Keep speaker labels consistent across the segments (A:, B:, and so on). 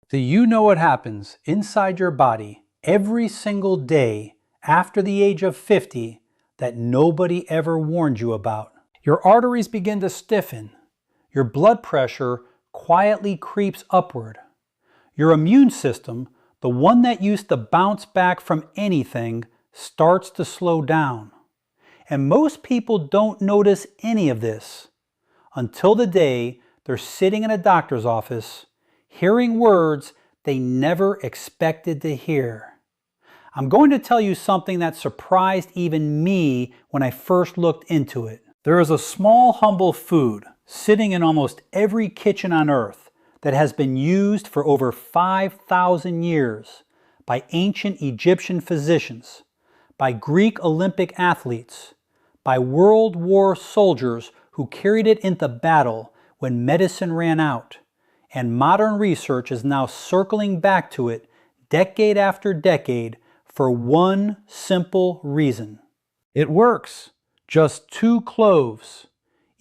A: Do you know what happens inside your body every single day after the age of 50 that nobody ever warned you about? Your arteries begin to stiffen. Your blood pressure quietly creeps upward. Your immune system, the one that used to bounce back from anything, starts to slow down. And most people don't notice any of this until the day they're sitting in a doctor's office hearing words they never expected to hear. I'm going to tell you something that surprised even me when I first looked into it. There is a small, humble food sitting in almost every kitchen on earth that has been used for over 5,000 years by ancient Egyptian physicians, by Greek Olympic athletes, by World War soldiers who carried it into battle when medicine ran out, and modern research is now circling back to it decade after decade for one simple reason. It works. Just 2 cloves,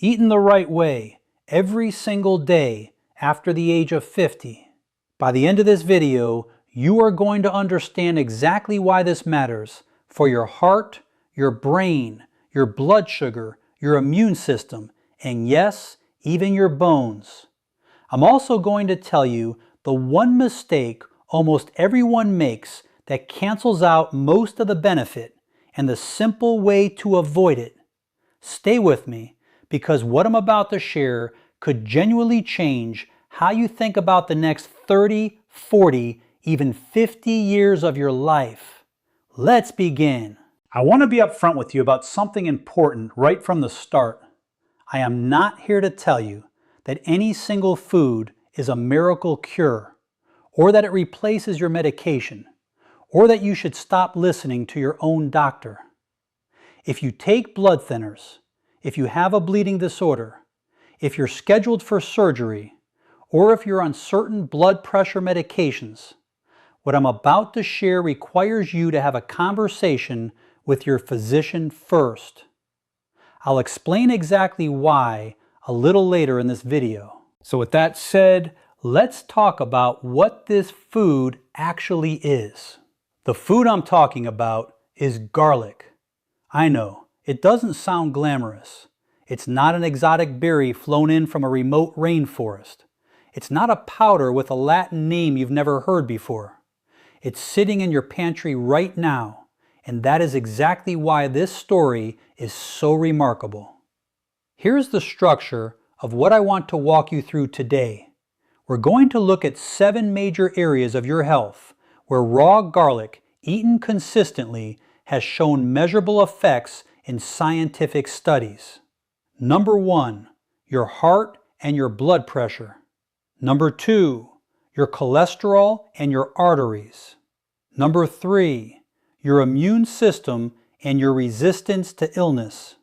A: eaten the right way, every single day after the age of 50. By the end of this video, you are going to understand exactly why this matters for your heart, your brain, your blood sugar, your immune system, and yes, even your bones. I'm also going to tell you the one mistake almost everyone makes that cancels out most of the benefit and the simple way to avoid it. Stay with me because what I'm about to share could genuinely change how you think about the next 30, 40, even 50 years of your life. Let's begin. I want to be upfront with you about something important right from the start. I am not here to tell you that any single food is a miracle cure, or that it replaces your medication, or that you should stop listening to your own doctor. If you take blood thinners, if you have a bleeding disorder, if you're scheduled for surgery, or if you're on certain blood pressure medications, what I'm about to share requires you to have a conversation with your physician first. I'll explain exactly why a little later in this video. So with that said, let's talk about what this food actually is. The food I'm talking about is garlic. I know, it doesn't sound glamorous. It's not an exotic berry flown in from a remote rainforest. It's not a powder with a Latin name you've never heard before. It's sitting in your pantry right now, and that is exactly why this story is so remarkable. Here's the structure of what I want to walk you through today. We're going to look at 7 major areas of your health where raw garlic, eaten consistently, has shown measurable effects in scientific studies. Number 1, your heart and your blood pressure. Number 2, your cholesterol and your arteries. Number 3, your immune system and your resistance to illness.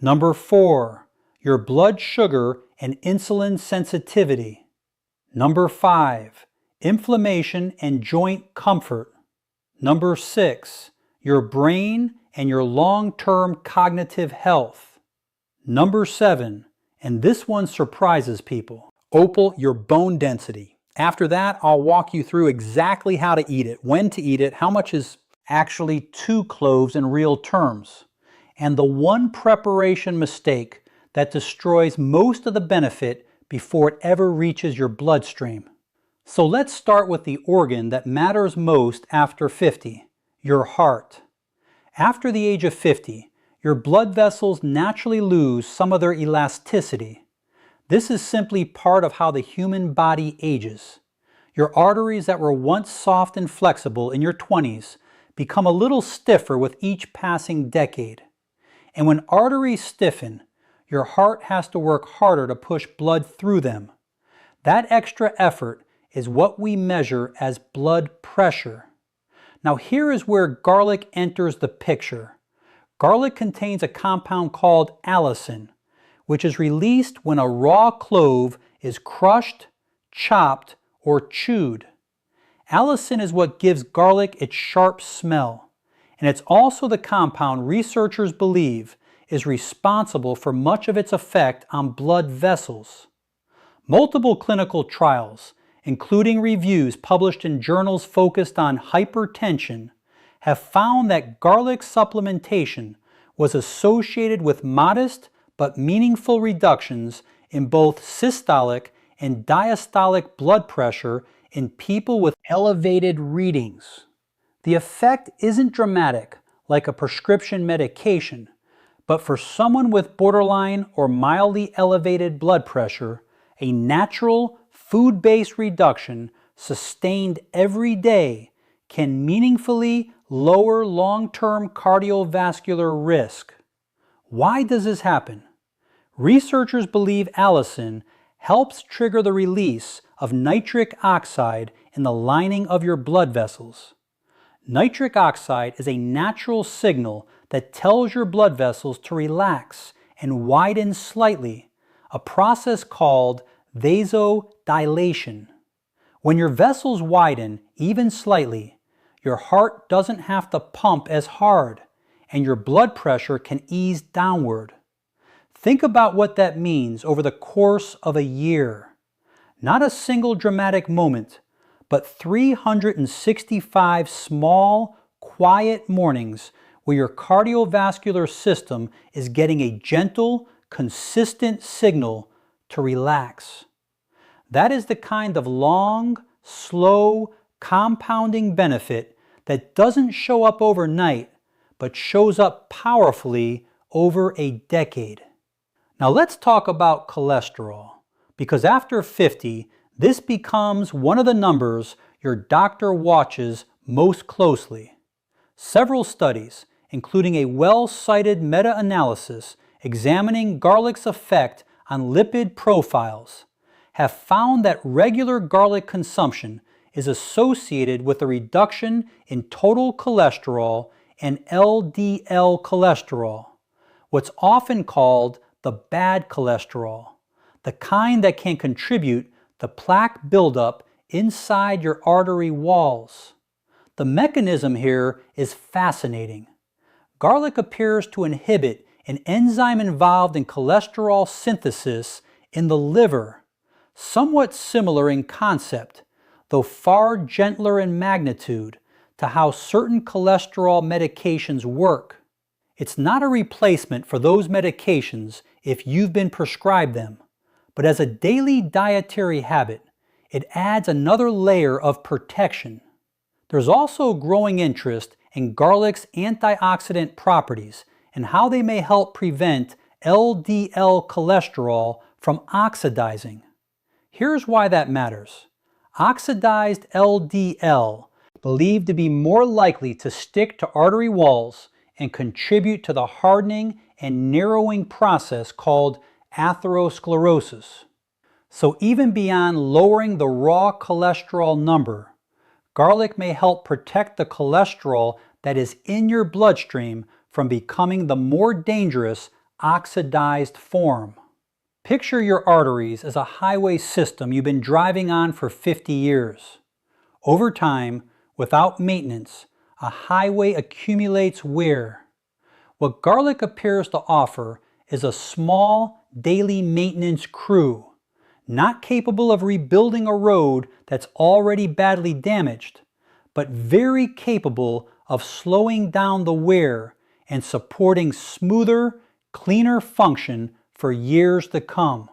A: Number 4, your blood sugar and insulin sensitivity. Number 5, inflammation and joint comfort. Number 6, your brain and your long-term cognitive health. Number 7, and this one surprises people, opal, your bone density. After that, I'll walk you through exactly how to eat it, when to eat it, how much is actually 2 cloves in real terms, and the one preparation mistake that destroys most of the benefit before it ever reaches your bloodstream. So let's start with the organ that matters most after 50, your heart. After the age of 50, your blood vessels naturally lose some of their elasticity. This is simply part of how the human body ages. Your arteries that were once soft and flexible in your 20s become a little stiffer with each passing decade. And when arteries stiffen, your heart has to work harder to push blood through them. That extra effort is what we measure as blood pressure. Now here is where garlic enters the picture. Garlic contains a compound called allicin, which is released when a raw clove is crushed, chopped, or chewed. Allicin is what gives garlic its sharp smell, and it's also the compound researchers believe is responsible for much of its effect on blood vessels. Multiple clinical trials including reviews published in journals focused on hypertension, have found that garlic supplementation was associated with modest but meaningful reductions in both systolic and diastolic blood pressure in people with elevated readings. The effect isn't dramatic like a prescription medication, but for someone with borderline or mildly elevated blood pressure, a natural, food-based reduction sustained every day can meaningfully lower long-term cardiovascular risk. Why does this happen? Researchers believe allicin helps trigger the release of nitric oxide in the lining of your blood vessels. Nitric oxide is a natural signal that tells your blood vessels to relax and widen slightly, a process called vasodilation. When your vessels widen even slightly, your heart doesn't have to pump as hard, and your blood pressure can ease downward. Think about what that means over the course of a year. Not a single dramatic moment, but 365 small, quiet mornings where your cardiovascular system is getting a gentle, consistent signal to relax. That is the kind of long, slow, compounding benefit that doesn't show up overnight, but shows up powerfully over a decade. Now let's talk about cholesterol, because after 50, this becomes one of the numbers your doctor watches most closely. Several studies, including a well-cited meta-analysis examining garlic's effect on lipid profiles, have found that regular garlic consumption is associated with a reduction in total cholesterol and LDL cholesterol, what's often called the bad cholesterol, the kind that can contribute to plaque buildup inside your artery walls. The mechanism here is fascinating. Garlic appears to inhibit an enzyme involved in cholesterol synthesis in the liver, somewhat similar in concept, though far gentler in magnitude, to how certain cholesterol medications work. It's not a replacement for those medications if you've been prescribed them, but as a daily dietary habit, it adds another layer of protection. There's also growing interest in garlic's antioxidant properties and how they may help prevent LDL cholesterol from oxidizing. Here's why that matters. Oxidized LDL, believed to be more likely to stick to artery walls and contribute to the hardening and narrowing process called atherosclerosis. So even beyond lowering the raw cholesterol number, garlic may help protect the cholesterol that is in your bloodstream from becoming the more dangerous oxidized form. Picture your arteries as a highway system you've been driving on for 50 years. Over time, without maintenance, a highway accumulates wear. What garlic appears to offer is a small, daily maintenance crew, not capable of rebuilding a road that's already badly damaged, but very capable of slowing down the wear and supporting smoother, cleaner function for years to come.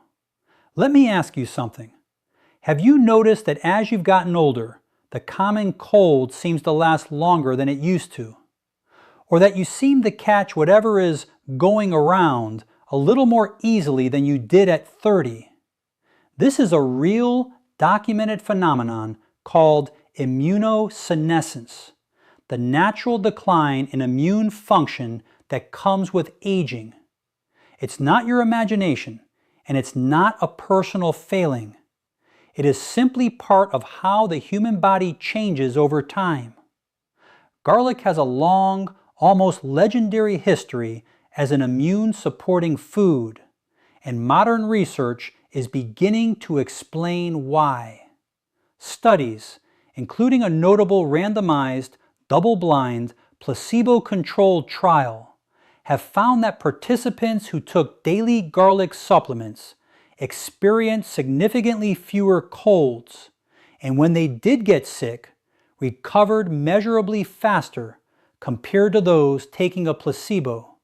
A: Let me ask you something. Have you noticed that as you've gotten older, the common cold seems to last longer than it used to? Or that you seem to catch whatever is going around a little more easily than you did at 30? This is a real documented phenomenon called immunosenescence, the natural decline in immune function that comes with aging. It's not your imagination, and it's not a personal failing. It is simply part of how the human body changes over time. Garlic has a long, almost legendary history as an immune-supporting food, and modern research is beginning to explain why. Studies, including a notable randomized, double-blind, placebo-controlled trial, have found that participants who took daily garlic supplements experienced significantly fewer colds, and when they did get sick, recovered measurably faster compared to those taking a placebo.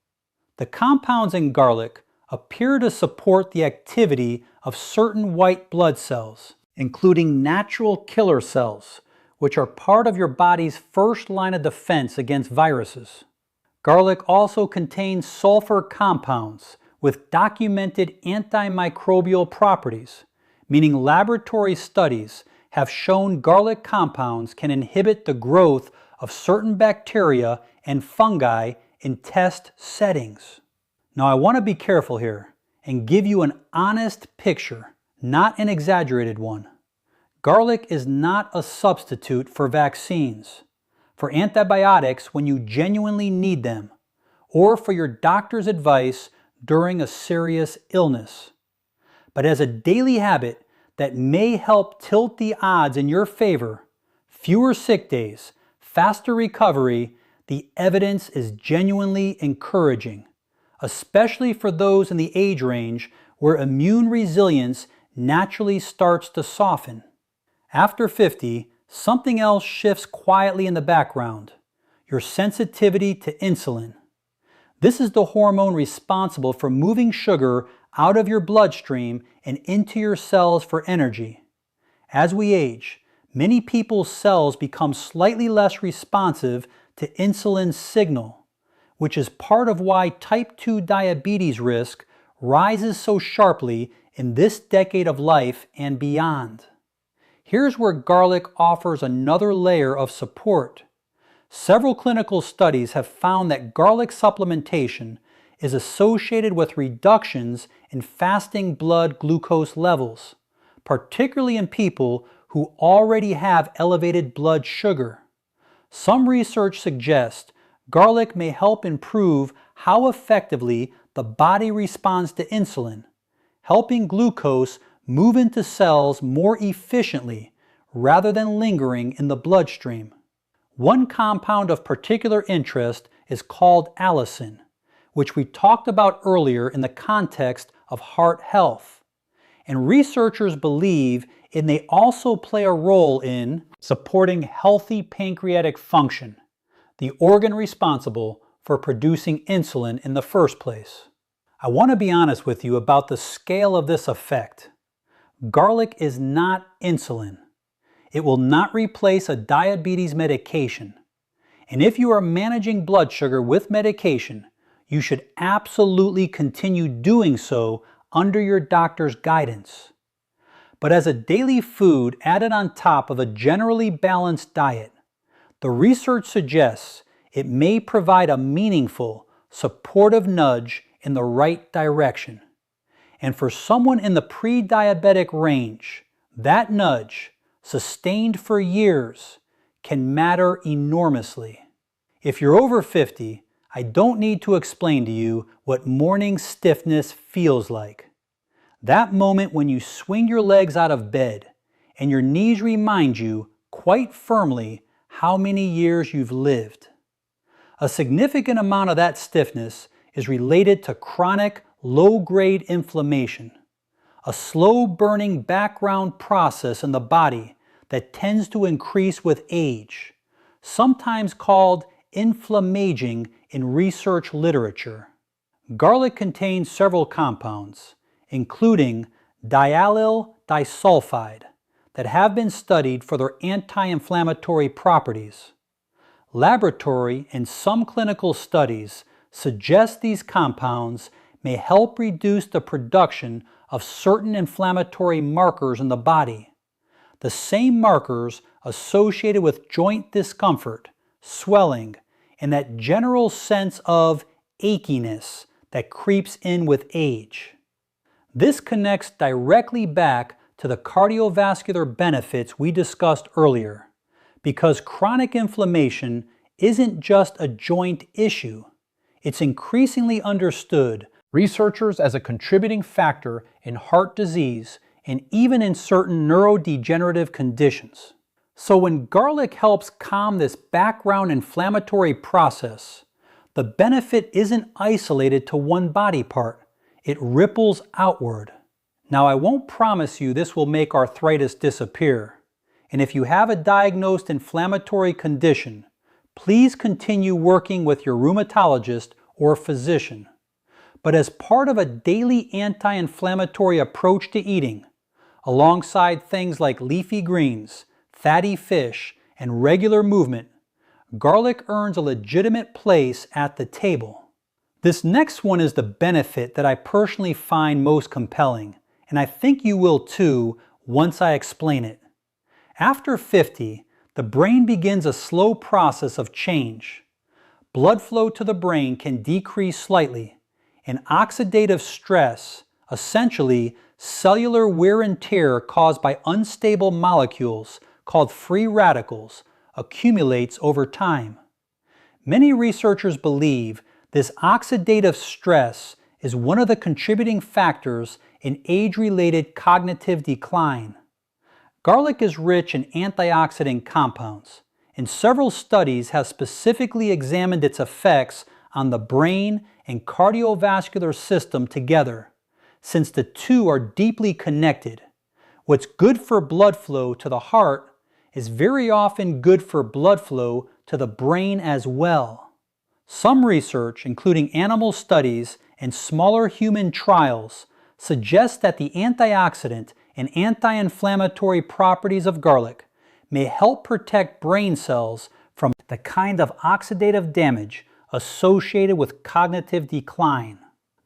A: The compounds in garlic appear to support the activity of certain white blood cells, including natural killer cells, which are part of your body's first line of defense against viruses. Garlic also contains sulfur compounds with documented antimicrobial properties, meaning laboratory studies have shown garlic compounds can inhibit the growth of certain bacteria and fungi in test settings. Now I want to be careful here and give you an honest picture, not an exaggerated one. Garlic is not a substitute for vaccines, for antibiotics when you genuinely need them, or for your doctor's advice during a serious illness. But as a daily habit that may help tilt the odds in your favor, fewer sick days, faster recovery, the evidence is genuinely encouraging, especially for those in the age range where immune resilience naturally starts to soften. After 50, something else shifts quietly in the background: your sensitivity to insulin. This is the hormone responsible for moving sugar out of your bloodstream and into your cells for energy. As we age, many people's cells become slightly less responsive to insulin's signal, which is part of why type 2 diabetes risk rises so sharply in this decade of life and beyond. Here's where garlic offers another layer of support. Several clinical studies have found that garlic supplementation is associated with reductions in fasting blood glucose levels, particularly in people who already have elevated blood sugar. Some research suggests garlic may help improve how effectively the body responds to insulin, helping glucose move into cells more efficiently rather than lingering in the bloodstream. One compound of particular interest is called allicin, which we talked about earlier in the context of heart health. And researchers believe it may also play a role in supporting healthy pancreatic function, the organ responsible for producing insulin in the first place. I want to be honest with you about the scale of this effect. Garlic is not insulin. It will not replace a diabetes medication. And if you are managing blood sugar with medication, you should absolutely continue doing so under your doctor's guidance. But as a daily food added on top of a generally balanced diet, the research suggests it may provide a meaningful, supportive nudge in the right direction. And for someone in the pre-diabetic range, that nudge, sustained for years, can matter enormously. If you're over 50, I don't need to explain to you what morning stiffness feels like. That moment when you swing your legs out of bed and your knees remind you quite firmly how many years you've lived. A significant amount of that stiffness is related to chronic low-grade inflammation, a slow-burning background process in the body that tends to increase with age, sometimes called inflammaging in research literature. Garlic contains several compounds, including diallyl disulfide, that have been studied for their anti-inflammatory properties. Laboratory and some clinical studies suggest these compounds may help reduce the production of certain inflammatory markers in the body, the same markers associated with joint discomfort, swelling, and that general sense of achiness that creeps in with age. This connects directly back to the cardiovascular benefits we discussed earlier, because chronic inflammation isn't just a joint issue. It's increasingly understood researchers as a contributing factor in heart disease and even in certain neurodegenerative conditions. So when garlic helps calm this background inflammatory process, the benefit isn't isolated to one body part. It ripples outward. Now, I won't promise you this will make arthritis disappear. and if you have a diagnosed inflammatory condition, please continue working with your rheumatologist or physician. But as part of a daily anti-inflammatory approach to eating, alongside things like leafy greens, fatty fish, and regular movement, garlic earns a legitimate place at the table. This next one is the benefit that I personally find most compelling, and I think you will too once I explain it. After 50, the brain begins a slow process of change. Blood flow to the brain can decrease slightly, and oxidative stress, essentially cellular wear and tear caused by unstable molecules called free radicals, accumulates over time. Many researchers believe this oxidative stress is one of the contributing factors in age-related cognitive decline. Garlic is rich in antioxidant compounds, and several studies have specifically examined its effects on the brain and cardiovascular system together, since the two are deeply connected. What's good for blood flow to the heart is very often good for blood flow to the brain as well. Some research, including animal studies and smaller human trials, suggests that the antioxidant and anti-inflammatory properties of garlic may help protect brain cells from the kind of oxidative damage associated with cognitive decline.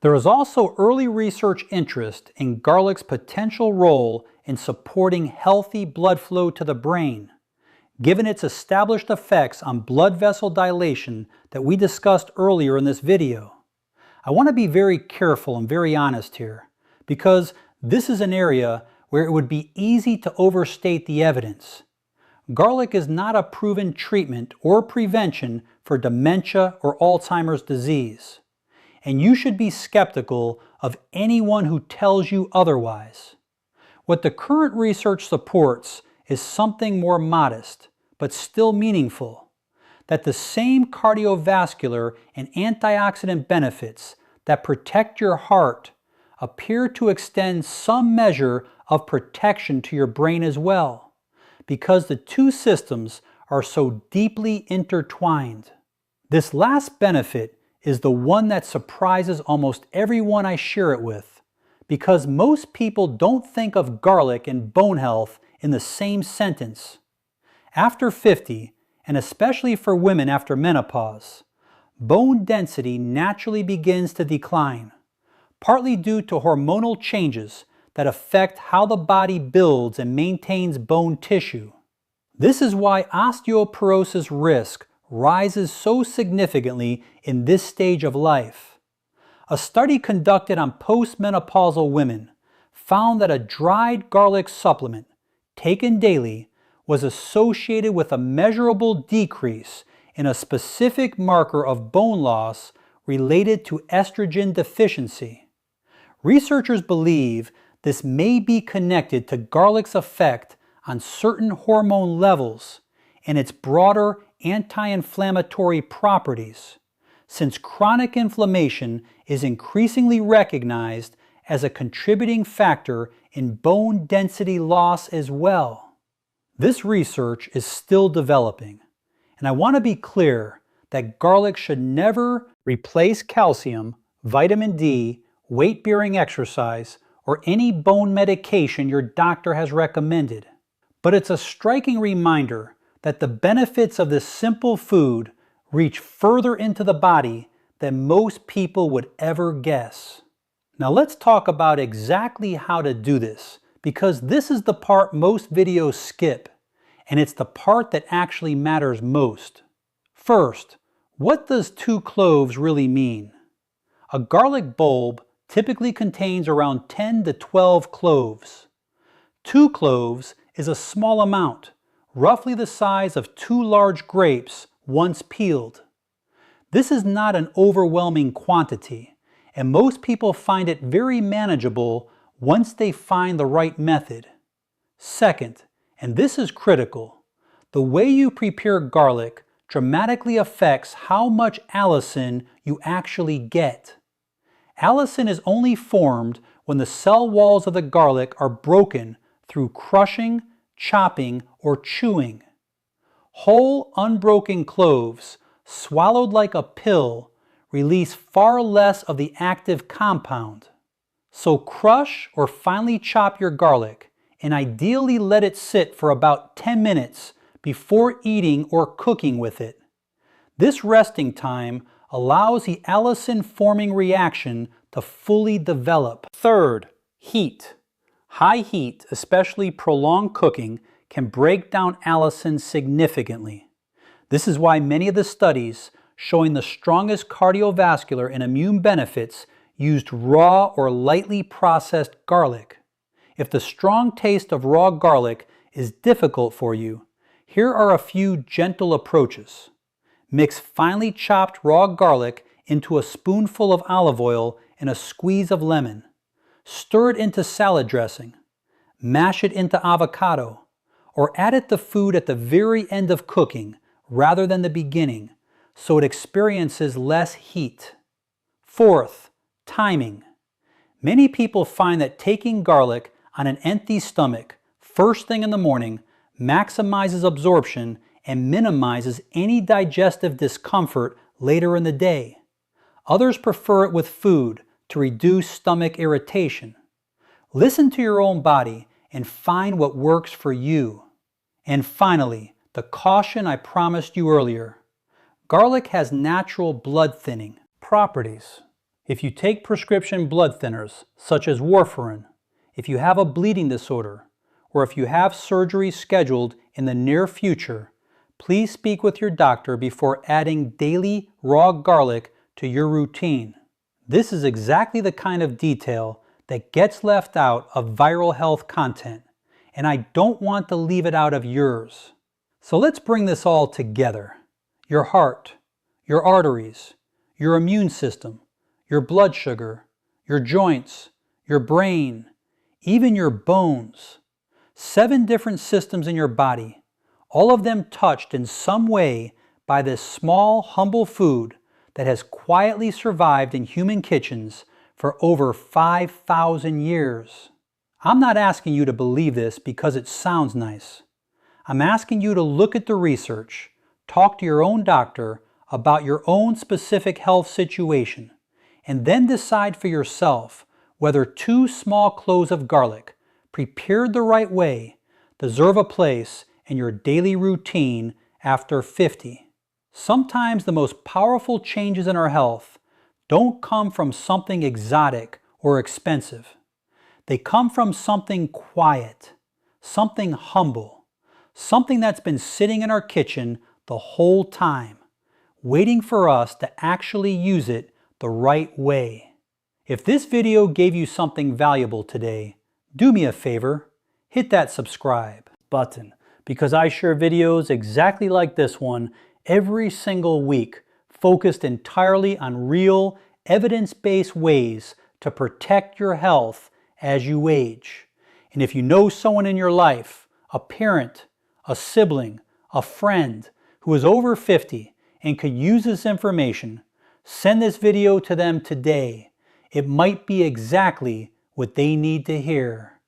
A: There is also early research interest in garlic's potential role in supporting healthy blood flow to the brain, given its established effects on blood vessel dilation that we discussed earlier in this video. I want to be very careful and very honest here, because this is an area where it would be easy to overstate the evidence. Garlic is not a proven treatment or prevention for dementia or Alzheimer's disease, and you should be skeptical of anyone who tells you otherwise. What the current research supports is something more modest, but still meaningful, that the same cardiovascular and antioxidant benefits that protect your heart appear to extend some measure of protection to your brain as well, because the two systems are so deeply intertwined. This last benefit is the one that surprises almost everyone I share it with, because most people don't think of garlic and bone health in the same sentence. After 50, and especially for women after menopause, bone density naturally begins to decline, partly due to hormonal changes that affect how the body builds and maintains bone tissue. This is why osteoporosis risk rises so significantly in this stage of life. A study conducted on postmenopausal women found that a dried garlic supplement taken daily was associated with a measurable decrease in a specific marker of bone loss related to estrogen deficiency. Researchers believe this may be connected to garlic's effect on certain hormone levels and its broader anti-inflammatory properties, since chronic inflammation is increasingly recognized as a contributing factor in bone density loss as well. This research is still developing, and I want to be clear that garlic should never replace calcium, vitamin D, weight-bearing exercise, or any bone medication your doctor has recommended. But it's a striking reminder that the benefits of this simple food reach further into the body than most people would ever guess. Now let's talk about exactly how to do this, because this is the part most videos skip, and it's the part that actually matters most. First, what does 2 cloves really mean? A garlic bulb typically contains around 10 to 12 cloves. 2 cloves is a small amount, roughly the size of 2 large grapes once peeled. This is not an overwhelming quantity, and most people find it very manageable once they find the right method. Second, and this is critical, the way you prepare garlic dramatically affects how much allicin you actually get. Allicin is only formed when the cell walls of the garlic are broken through crushing, chopping, or chewing. Whole, unbroken cloves, swallowed like a pill, release far less of the active compound. So crush or finely chop your garlic and ideally let it sit for about 10 minutes before eating or cooking with it. This resting time allows the allicin-forming reaction to fully develop. Third, heat. High heat, especially prolonged cooking, can break down allicin significantly. This is why many of the studies showing the strongest cardiovascular and immune benefits used raw or lightly processed garlic. If the strong taste of raw garlic is difficult for you, here are a few gentle approaches. Mix finely chopped raw garlic into a spoonful of olive oil and a squeeze of lemon. Stir it into salad dressing. Mash it into avocado, or add it to food at the very end of cooking rather than the beginning, so it experiences less heat. Fourth, timing. Many people find that taking garlic on an empty stomach first thing in the morning maximizes absorption and minimizes any digestive discomfort later in the day. Others prefer it with food to reduce stomach irritation. Listen to your own body and find what works for you. And finally, the caution I promised you earlier. Garlic has natural blood thinning properties. If you take prescription blood thinners, such as warfarin, if you have a bleeding disorder, or if you have surgery scheduled in the near future, please speak with your doctor before adding daily raw garlic to your routine. This is exactly the kind of detail that gets left out of viral health content, and I don't want to leave it out of yours. So let's bring this all together. Your heart, your arteries, your immune system, your blood sugar, your joints, your brain, even your bones. 7 different systems in your body, all of them touched in some way by this small, humble food that has quietly survived in human kitchens for over 5,000 years. I'm not asking you to believe this because it sounds nice. I'm asking you to look at the research, talk to your own doctor about your own specific health situation, and then decide for yourself whether 2 small cloves of garlic, prepared the right way, deserve a place in your daily routine after 50. Sometimes the most powerful changes in our health don't come from something exotic or expensive. They come from something quiet, something humble, something that's been sitting in our kitchen the whole time, waiting for us to actually use it the right way. If this video gave you something valuable today, do me a favor, hit that subscribe button, because I share videos exactly like this one every single week, focused entirely on real, evidence-based ways to protect your health as you age. And if you know someone in your life, a parent, a sibling, a friend who is over 50 and could use this information, send this video to them today. It might be exactly what they need to hear.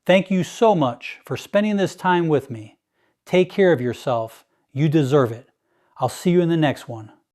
A: Thank you so much for spending this time with me. Take care of yourself. You deserve it. I'll see you in the next one.